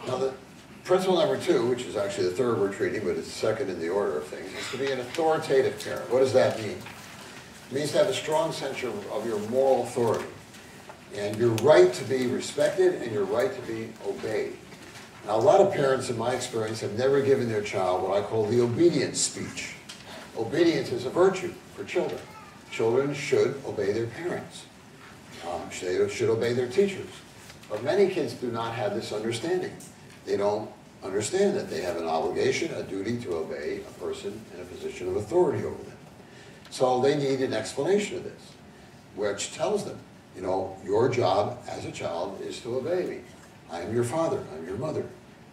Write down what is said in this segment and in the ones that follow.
Now, the principle number 2, which is actually the third we're treating, but it's second in the order of things, is to be an authoritative parent. What does that mean? It means to have a strong sense of your moral authority, and your right to be respected and your right to be obeyed. Now, a lot of parents, in my experience, have never given their child what I call the obedience speech. Obedience is a virtue for children. Children should obey their parents. They should obey their teachers. But many kids do not have this understanding. They don't understand that they have an obligation, a duty to obey a person in a position of authority over them. So they need an explanation of this, which tells them, you know, your job as a child is to obey me. I am your father, I'm your mother.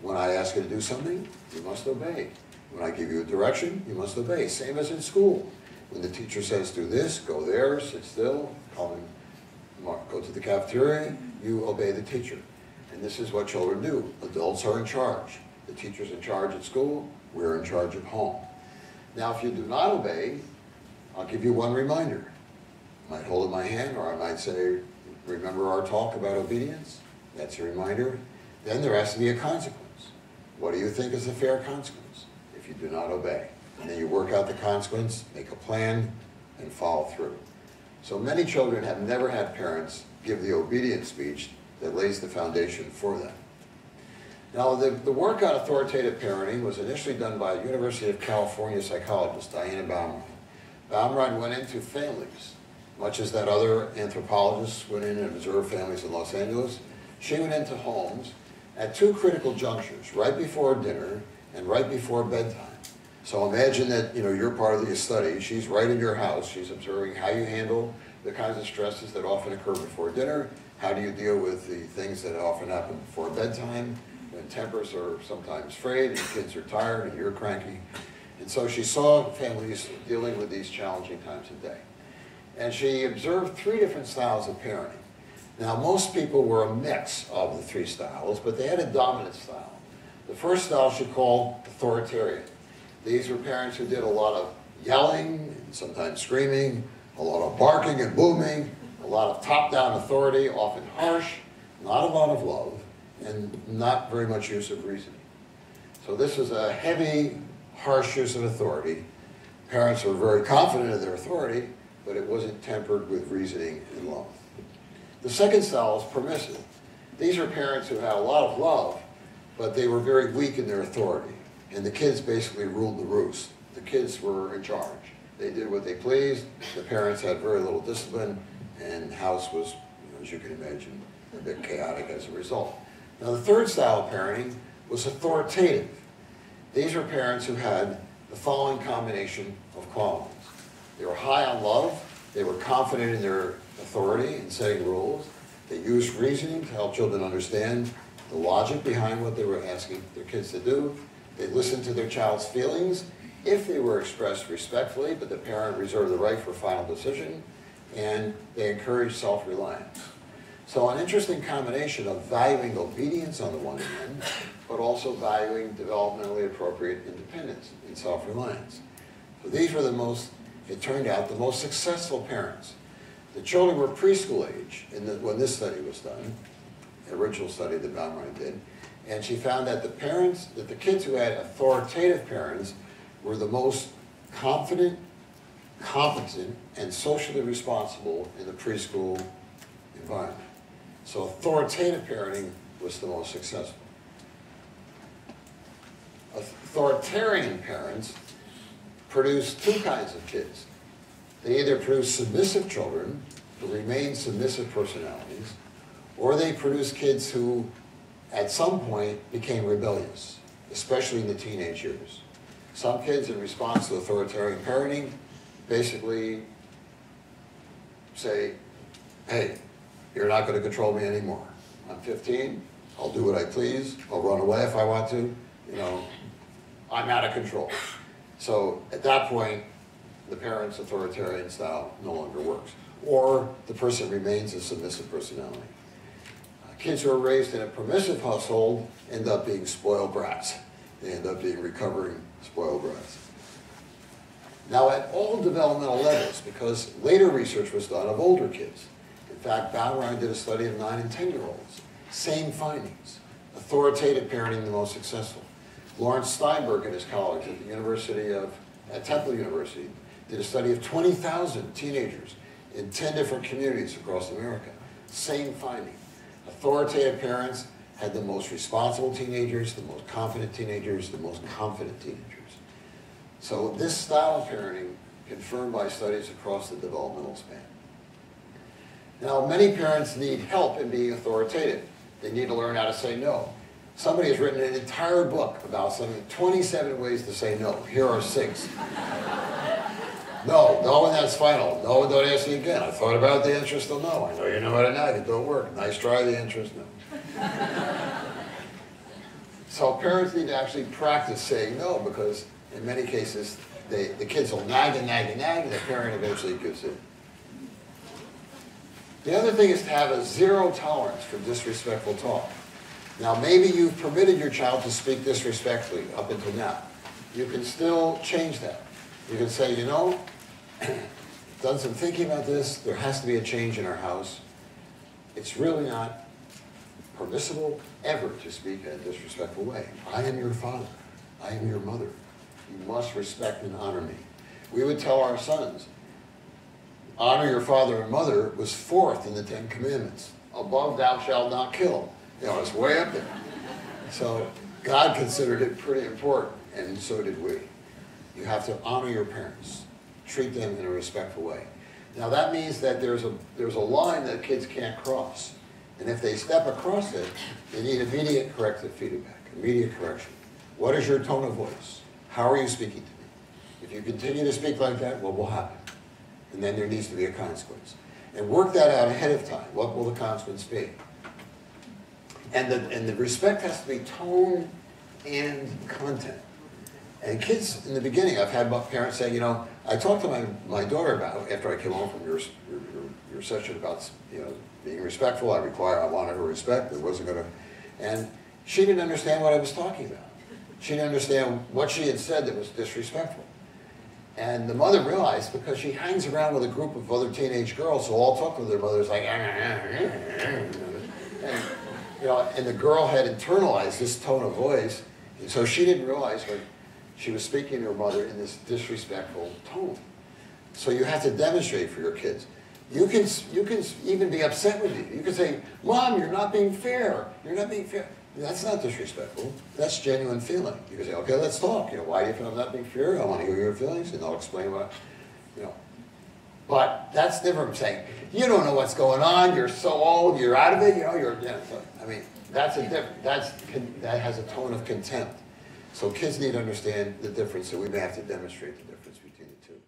When I ask you to do something, you must obey. When I give you a direction, you must obey. Same as in school. When the teacher says do this, go there, sit still, go to the cafeteria, you obey the teacher. And this is what children do. Adults are in charge. The teacher's in charge at school, we're in charge at home. Now, if you do not obey, I'll give you one reminder. I might hold in my hand, or I might say, remember our talk about obedience? That's a reminder. Then there has to be a consequence. What do you think is a fair consequence if you do not obey? And then you work out the consequence, make a plan, and follow through. So many children have never had parents give the obedience speech that lays the foundation for them. Now, the work on authoritative parenting was initially done by University of California psychologist Diana Baumrind. Baumrind went into families, much as that other anthropologist went in and observed families in Los Angeles. She went into homes at 2 critical junctures, right before dinner and right before bedtime. So imagine that, you know, you're part of the study. She's right in your house. She's observing how you handle the kinds of stresses that often occur before dinner. How do you deal with the things that often happen before bedtime, when tempers are sometimes frayed and kids are tired and you're cranky. And so she saw families dealing with these challenging times of day. And she observed 3 different styles of parenting. Now, most people were a mix of the 3 styles, but they had a dominant style. The first style she called authoritarian. These were parents who did a lot of yelling, and sometimes screaming, a lot of barking and booming, a lot of top-down authority, often harsh, not a lot of love, and not very much use of reasoning. So this is a heavy, harsh use of authority. Parents were very confident of their authority, but it wasn't tempered with reasoning and love. The second style is permissive. These are parents who had a lot of love, but they were very weak in their authority. And the kids basically ruled the roost. The kids were in charge. They did what they pleased. The parents had very little discipline, and the house was, as you can imagine, a bit chaotic as a result. Now, the third style of parenting was authoritative. These were parents who had the following combination of qualities. They were high on love. They were confident in their authority in setting rules. They used reasoning to help children understand the logic behind what they were asking their kids to do. They listened to their child's feelings if they were expressed respectfully, but the parent reserved the right for final decision, and they encouraged self-reliance. So an interesting combination of valuing obedience on the one hand, but also valuing developmentally appropriate independence and self-reliance. So these were the most, it turned out, the most successful parents. The children were preschool age when this study was done, the original study that Baumrind did, and she found that the kids who had authoritative parents were the most confident, competent, and socially responsible in the preschool environment. So authoritative parenting was the most successful. Authoritarian parents produce 2 kinds of kids. They either produce submissive children who remain submissive personalities, or they produce kids who at some point became rebellious, especially in the teenage years. Some kids, in response to authoritarian parenting, basically say, hey, you're not going to control me anymore. I'm 15, I'll do what I please, I'll run away if I want to, you know, I'm out of control. So at that point, the parent's authoritarian style no longer works. Or the person remains a submissive personality. Kids who are raised in a permissive household end up being spoiled brats. They end up being recovering spoiled brats. Now, at all developmental levels, because later research was done of older kids. In fact, Baumrind did a study of 9 and 10-year-olds. Same findings. Authoritative parenting, the most successful. Lawrence Steinberg and his colleagues at Temple University did a study of 20,000 teenagers in 10 different communities across America. Same finding. Authoritative parents had the most responsible teenagers, the most confident teenagers, the most confident teenagers. So this style of parenting, confirmed by studies across the developmental span. Now, many parents need help in being authoritative. They need to learn how to say no. Somebody has written an entire book about something, 27 ways to say no. Here are 6. No, and that's final. No, don't ask me again. I thought about the answer, still no. I know you know how to nag, it don't work. Nice try, the answer is no. So parents need to actually practice saying no, because in many cases, the kids will nag and nag and nag, and the parent eventually gives in. The other thing is to have a zero tolerance for disrespectful talk. Now, maybe you've permitted your child to speak disrespectfully up until now. You can still change that. You can say, you know, done some thinking about this, there has to be a change in our house. It's really not permissible ever to speak in a disrespectful way. I am your father. I am your mother. You must respect and honor me. We would tell our sons, honor your father and mother was 4th in the 10 Commandments. Above, thou shalt not kill. You know, it's way up there. So God considered it pretty important, and so did we. You have to honor your parents. Treat them in a respectful way. Now that means that there's a line that kids can't cross. And if they step across it, they need immediate corrective feedback, immediate correction. What is your tone of voice? How are you speaking to me? If you continue to speak like that, what will happen? And then there needs to be a consequence. And work that out ahead of time. What will the consequence be? And the respect has to be tone and content. And kids, in the beginning, I've had parents say, you know, I talked to my daughter about, after I came home from your session about, you know, being respectful, I wanted her respect, it wasn't going to, and she didn't understand what I was talking about. She didn't understand what she had said that was disrespectful. And the mother realized, because she hangs around with a group of other teenage girls who all talk with their mothers like, and, you know, and the girl had internalized this tone of voice, and so she didn't realize when she was speaking to her mother in this disrespectful tone. So you have to demonstrate for your kids. You can even be upset with you. You can say, Mom, you're not being fair. You're not being fair. That's not disrespectful. That's genuine feeling. You can say, okay, let's talk. You know, why do you feel I'm not being fair? I want to hear your feelings, and I'll explain what, you know. But that's different from saying, you don't know what's going on. You're so old. You're out of it. You know, I mean, that's a different. That has a tone of contempt. So kids need to understand the difference. So we may have to demonstrate the difference between the two.